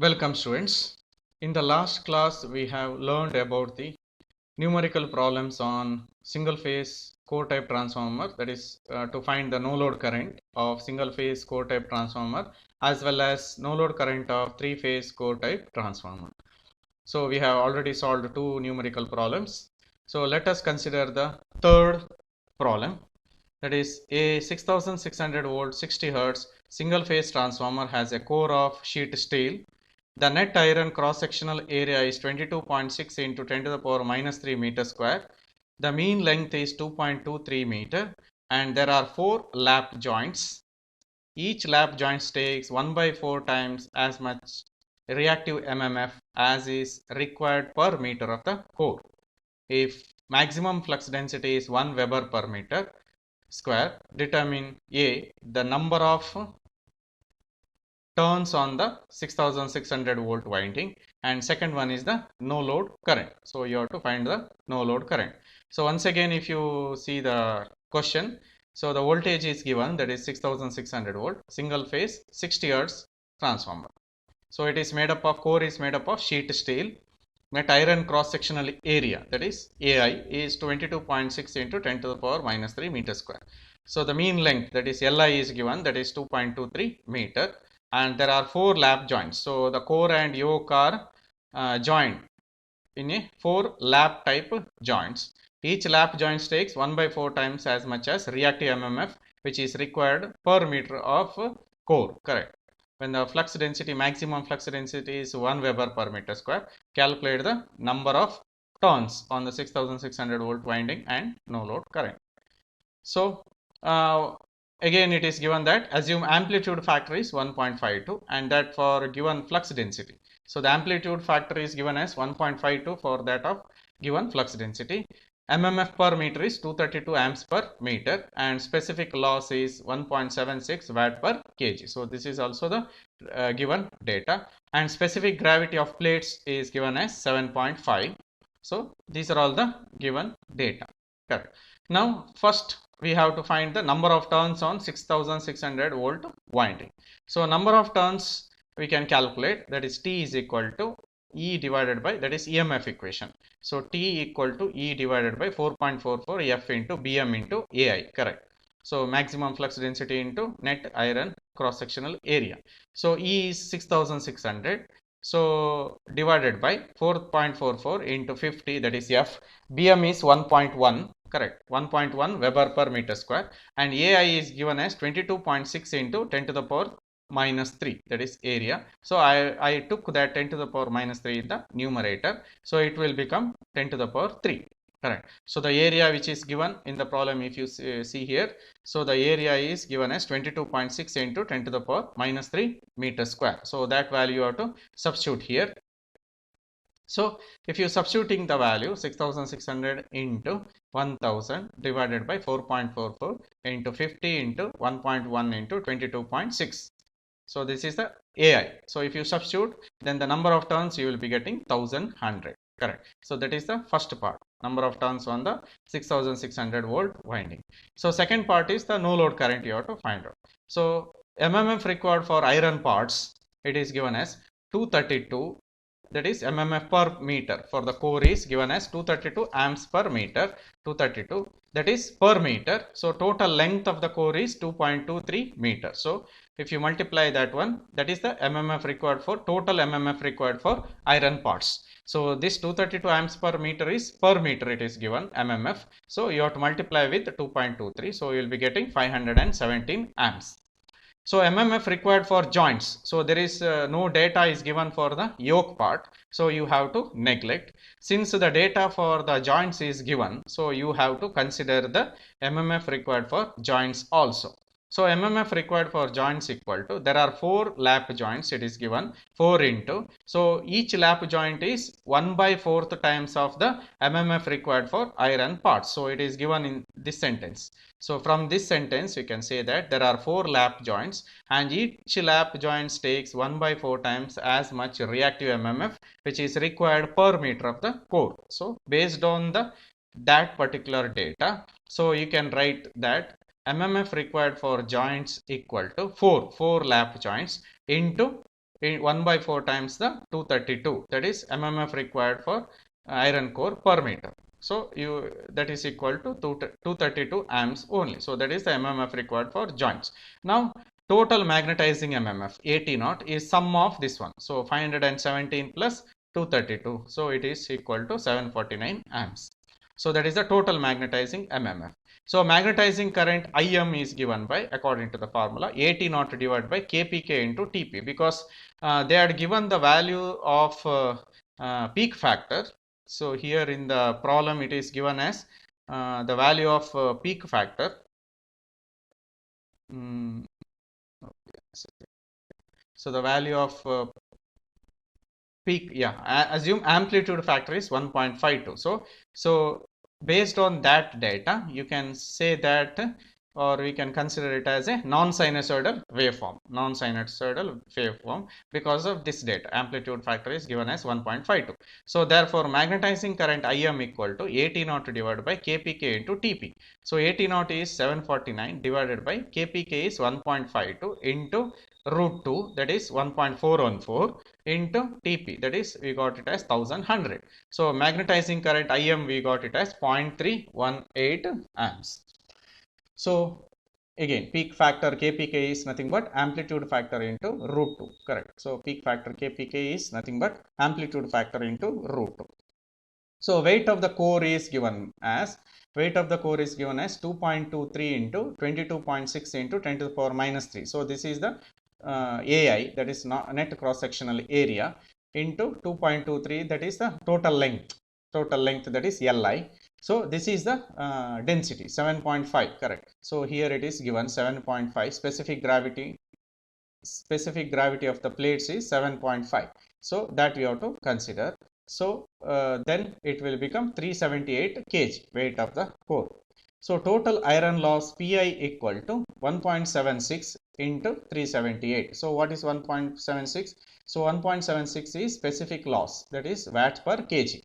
Welcome students. In the last class we have learned about the numerical problems on single phase core type transformer, that is to find the no load current of single phase core type transformer as well as no load current of three phase core type transformer. So we have already solved two numerical problems. So let us consider the third problem, that is a 6600 volt 60 hertz single phase transformer has a core of sheet steel. The net iron cross-sectional area is 22.6 into 10 to the power minus 3 meter square. The mean length is 2.23 meter and there are 4 lap joints. Each lap joint takes 1 by 4 times as much reactive MMF as is required per meter of the core. If maximum flux density is 1 Weber per meter square, determine A, the number of turns on the 6600 volt winding, and second one is the no load current. So you have to find the no load current. So once again, if you see the question, so the voltage is given, that is 6600 volt single phase 60 hertz transformer. So it is made up of, core is made up of sheet steel. Net iron cross sectional area, that is AI, is 22.6 into 10 to the power minus 3 meter square. So the mean length, that is Li, is given, that is 2.23 meter, and there are 4 lap joints. So the core and yoke are joined in a 4 lap type joints. Each lap joint takes 1 by 4 times as much as reactive MMF which is required per meter of core, correct. When the flux density, maximum flux density is 1 Weber per meter square, calculate the number of turns on the 6600 volt winding and no load current. So again it is given that assume amplitude factor is 1.52 and that for given flux density. So the amplitude factor is given as 1.52 for that of given flux density. MMF per meter is 232 amps per meter and specific loss is 1.76 watt per kg. So this is also the given data, and specific gravity of plates is given as 7.5. So these are all the given data, correct. Now first we have to find the number of turns on 6600 volt winding. So number of turns we can calculate, that is T is equal to E divided by, that is EMF equation. So T equal to E divided by 4.44 F into Bm into AI, correct. So maximum flux density into net iron cross sectional area. So E is 6600. So divided by 4.44 into 50, that is F. Bm is 1.1, correct, 1.1 Weber per meter square, and AI is given as 22.6 into 10 to the power minus 3, that is area. So I took that 10 to the power minus 3 in the numerator, so it will become 10 to the power 3, correct. So the area which is given in the problem, if you see here, so the area is given as 22.6 into 10 to the power minus 3 meter square. So that value you have to substitute here. So if you substituting the value 6600 into 1000 divided by 4.44 into 50 into 1.1 into 22.6. So this is the AI. So if you substitute, then the number of turns you will be getting 1100, correct. So that is the first part, number of turns on the 6600 volt winding. So second part is the no load current you have to find out. So MMF required for iron parts, it is given as 232, that is MMF per meter. For the core is given as 232 amps per meter, 232, that is per meter. So total length of the core is 2.23 meter. So if you multiply that one, that is the MMF required for, total MMF required for iron parts. So this 232 amps per meter is per meter, it is given MMF. So you have to multiply with 2.23. So you will be getting 517 amps. So MMF required for joints. So there is no data is given for the yoke part. So you have to neglect. Since the data for the joints is given, so you have to consider the MMF required for joints also. So MMF required for joints equal to, there are 4 lap joints, it is given 4 into, so each lap joint is 1 by 4th times of the MMF required for iron parts. So it is given in this sentence. So from this sentence you can say that there are 4 lap joints and each lap joint takes 1 by 4 times as much reactive MMF which is required per meter of the core. So based on that particular data, so you can write that MMF required for joints equal to 4 lap joints into 1 by 4 times the 232, that is mmf required for iron core per meter. So that is equal to 232 amps only. So that is the mmf required for joints. Now total magnetizing mmf 80 naught is sum of this one. So 517 plus 232. So it is equal to 749 amps. So that is the total magnetizing mmf. So magnetizing current Im is given by, according to the formula, 80 naught divided by kpk into tp, because they had given the value of peak factor. So here in the problem it is given as the value of peak factor. So the value of peak, assume amplitude factor is 1.52. So based on that data, you can say that, or we can consider it as a non-sinusoidal waveform, because of this data. Amplitude factor is given as 1.52. So therefore magnetizing current Im equal to 80 naught divided by kpk into tp. So 80 naught is 749 divided by kpk is 1.52 into root 2, that is 1.414, into tp, that is we got it as 1100. So magnetizing current Im we got it as 0.318 amps. So again, peak factor kpk is nothing but amplitude factor into root 2, correct. So peak factor kpk is nothing but amplitude factor into root 2. So weight of the core is given as 2.23 into 22.6 into 10 to the power minus 3. So this is the AI, that is net cross sectional area, into 2.23, that is the total length, that is Li. So this is the density 7.5, correct. So here it is given 7.5. Specific gravity of the plates is 7.5. So that we have to consider. So then it will become 378 kg weight of the core. So total iron loss Pi equal to 1.76 into 378. So what is 1.76? So 1.76 is specific loss, that is watt per kg.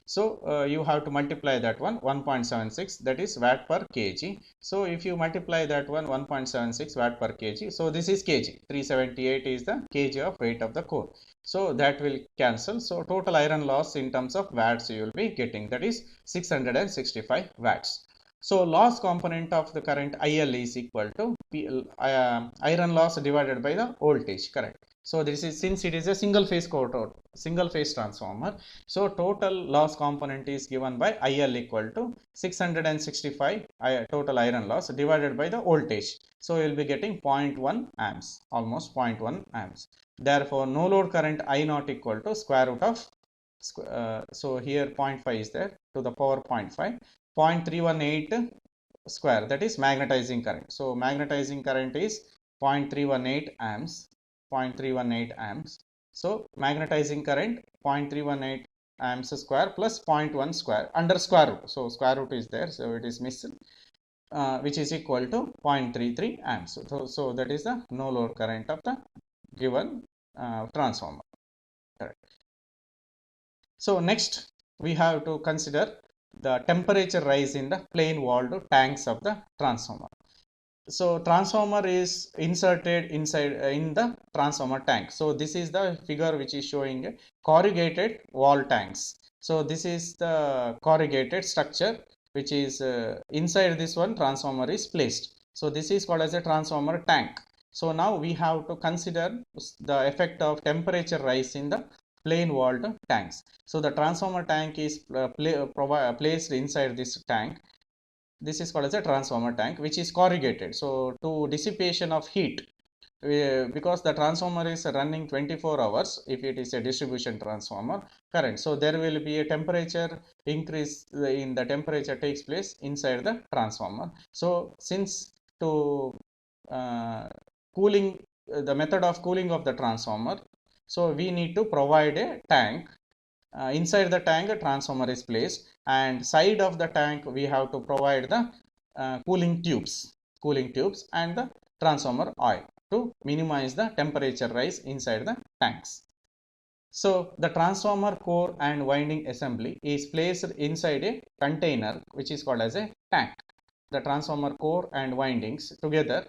So you have to multiply that one, 1.76, that is watt per kg. So if you multiply that one, 1.76 watt per kg, so this is kg, 378 is the kg of weight of the core. So that will cancel. So total iron loss in terms of watts you will be getting, that is 665 watts. So loss component of the current IL is equal to iron loss divided by the voltage, correct. So this is, since it is a single phase transformer, so total loss component is given by IL equal to 665 total iron loss divided by the voltage. So you will be getting 0.1 amps, almost 0.1 amps. Therefore no load current I naught equal to square root of so here 0.5 is there, to the power 0.5, 0.318 square, that is magnetizing current. So magnetizing current is 0.318 amps. So magnetizing current 0.318 amps square plus 0.1 square under square root. So square root is there, so it is missed, which is equal to 0.33 amps. So that is the no load current of the given transformer. Correct. So next we have to consider the temperature rise in the plain walled tanks of the transformer. So transformer is inserted inside in the transformer tank. So this is the figure which is showing corrugated wall tanks. So this is the corrugated structure which is inside this one transformer is placed. So this is called as a transformer tank. So now we have to consider the effect of temperature rise in the plain walled tanks. So the transformer tank is placed inside this tank. This is called as a transformer tank, which is corrugated. So to dissipation of heat, because the transformer is running 24 hours if it is a distribution transformer current, so there will be a temperature increase in the temperature takes place inside the transformer. So since to cooling, the method of cooling of the transformer, so we need to provide a tank. Inside the tank a transformer is placed, and side of the tank we have to provide the cooling tubes and the transformer oil to minimize the temperature rise inside the tanks. So the transformer core and winding assembly is placed inside a container which is called as a tank. The transformer core and windings together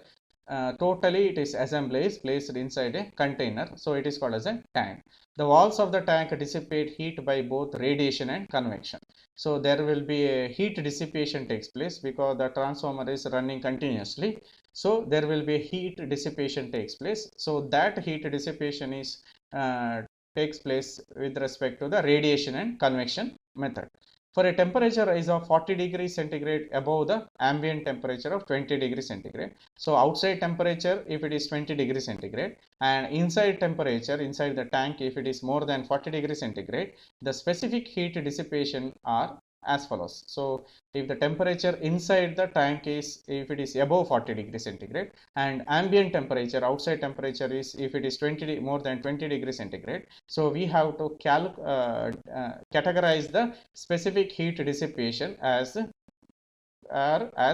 totally it is assembly is placed inside a container, so it is called as a tank. The walls of the tank dissipate heat by both radiation and convection. So there will be a heat dissipation takes place because the transformer is running continuously. So there will be heat dissipation takes place. So that heat dissipation is takes place with respect to the radiation and convection method. For a temperature rise of 40 degrees centigrade above the ambient temperature of 20 degrees centigrade. So outside temperature if it is 20 degrees centigrade, and inside temperature inside the tank if it is more than 40 degrees centigrade, the specific heat dissipation are as follows. So if the temperature inside the tank is, if it is above 40 degrees centigrade, and ambient temperature outside temperature is if it is more than 20 degrees centigrade, so we have to categorize the specific heat dissipation as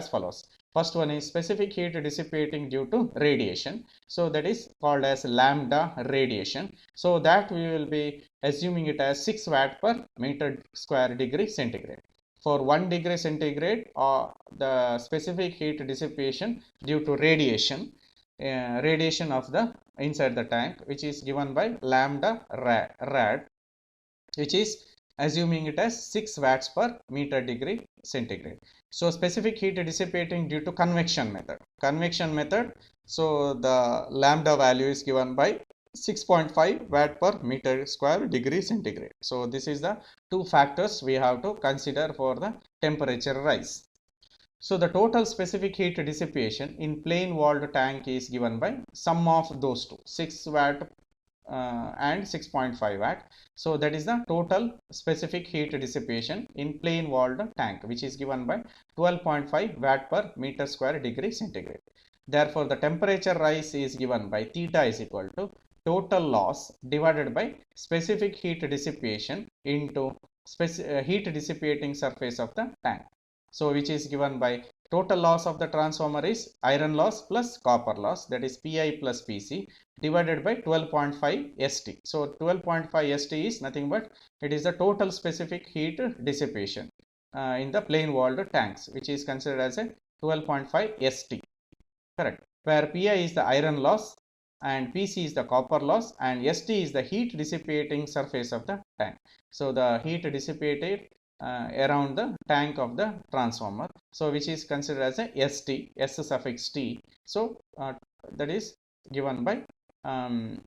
follows. First one is specific heat dissipating due to radiation. So that is called as lambda radiation. So that we will be assuming it as 6 watt per meter square degree centigrade. For 1 degree centigrade, the specific heat dissipation due to radiation, radiation of the inside the tank, which is given by lambda rad, which is assuming it as 6 watts per meter degree centigrade. So specific heat dissipating due to convection method. So the lambda value is given by 6.5 watt per meter square degree centigrade. So this is the two factors we have to consider for the temperature rise. So the total specific heat dissipation in plain walled tank is given by sum of those two, 6 watt and 6.5 watt. So that is the total specific heat dissipation in plain walled tank, which is given by 12.5 watt per meter square degree centigrade. Therefore the temperature rise is given by theta is equal to total loss divided by specific heat dissipation into heat dissipating surface of the tank. So which is given by total loss of the transformer is iron loss plus copper loss, that is Pi plus Pc, divided by 12.5 St. So 12.5 St is nothing but it is the total specific heat dissipation in the plain walled tanks, which is considered as a 12.5 St. Correct. Where Pi is the iron loss and Pc is the copper loss and St is the heat dissipating surface of the tank. So the heat dissipated around the tank of the transformer, so which is considered as a St, S suffix T. So that is given by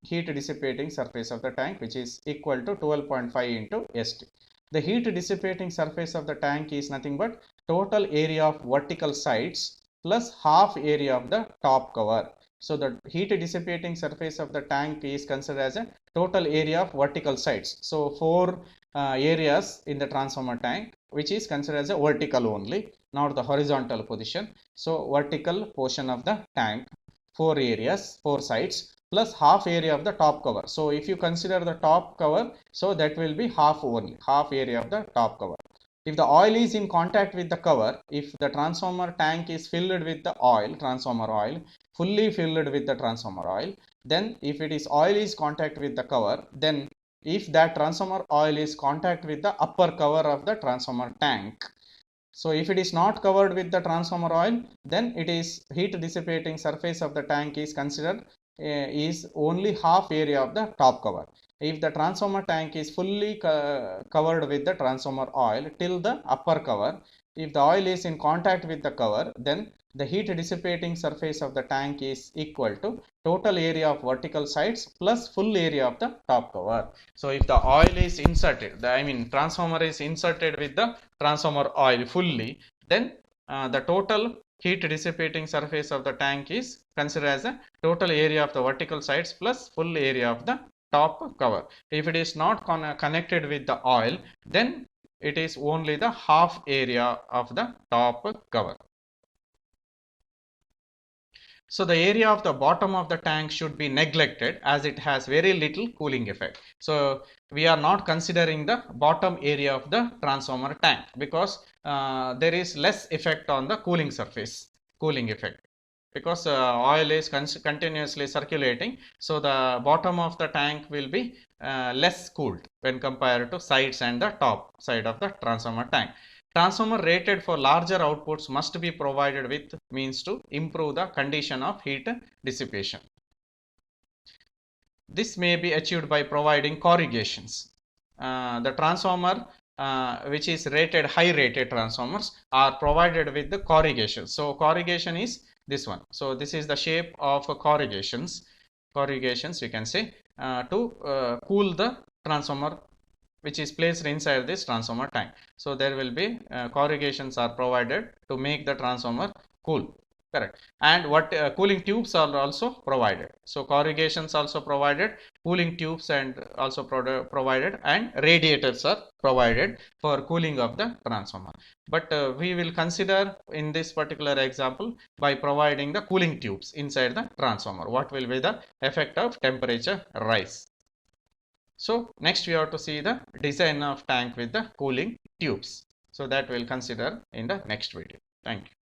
heat dissipating surface of the tank, which is equal to 12.5 into St. The heat dissipating surface of the tank is nothing but total area of vertical sides plus half area of the top cover. So the heat dissipating surface of the tank is considered as a total area of vertical sides. So 4 areas in the transformer tank, which is considered as a vertical only, not the horizontal position. So vertical portion of the tank, 4 areas, 4 sides plus half area of the top cover. So if you consider the top cover, so that will be half only, half area of the top cover. If the oil is in contact with the cover, if the transformer tank is filled with the oil, transformer oil, fully filled with the transformer oil, then if it is oil is contact with the cover, then if that transformer oil is contact with the upper cover of the transformer tank, so if it is not covered with the transformer oil, then it is heat dissipating surface of the tank is considered is only half area of the top cover. If the transformer tank is fully covered with the transformer oil till the upper cover, if the oil is in contact with the cover, then the heat dissipating surface of the tank is equal to total area of vertical sides plus full area of the top cover. So if the oil is inserted, transformer is inserted with the transformer oil fully, then the total heat dissipating surface of the tank is considered as a total area of the vertical sides plus full area of the top cover. If it is not connected with the oil, then it is only the half area of the top cover. So the area of the bottom of the tank should be neglected as it has very little cooling effect. So we are not considering the bottom area of the transformer tank because there is less effect on the cooling surface, cooling effect, because oil is continuously circulating. So the bottom of the tank will be less cooled when compared to sides and the top side of the transformer tank. Transformer rated for larger outputs must be provided with means to improve the condition of heat dissipation. This may be achieved by providing corrugations. The transformer which is rated, high rated transformers are provided with the corrugation. So corrugation is this one. So this is the shape of corrugations you can say to cool the transformer which is placed inside this transformer tank. So there will be corrugations are provided to make the transformer cool. Correct. And what cooling tubes are also provided. So corrugations also provided, cooling tubes and also provided, and radiators are provided for cooling of the transformer. But we will consider in this particular example by providing the cooling tubes inside the transformer. What will be the effect of temperature rise? So next we have to see the design of tank with the cooling tubes. So that we'll consider in the next video. Thank you.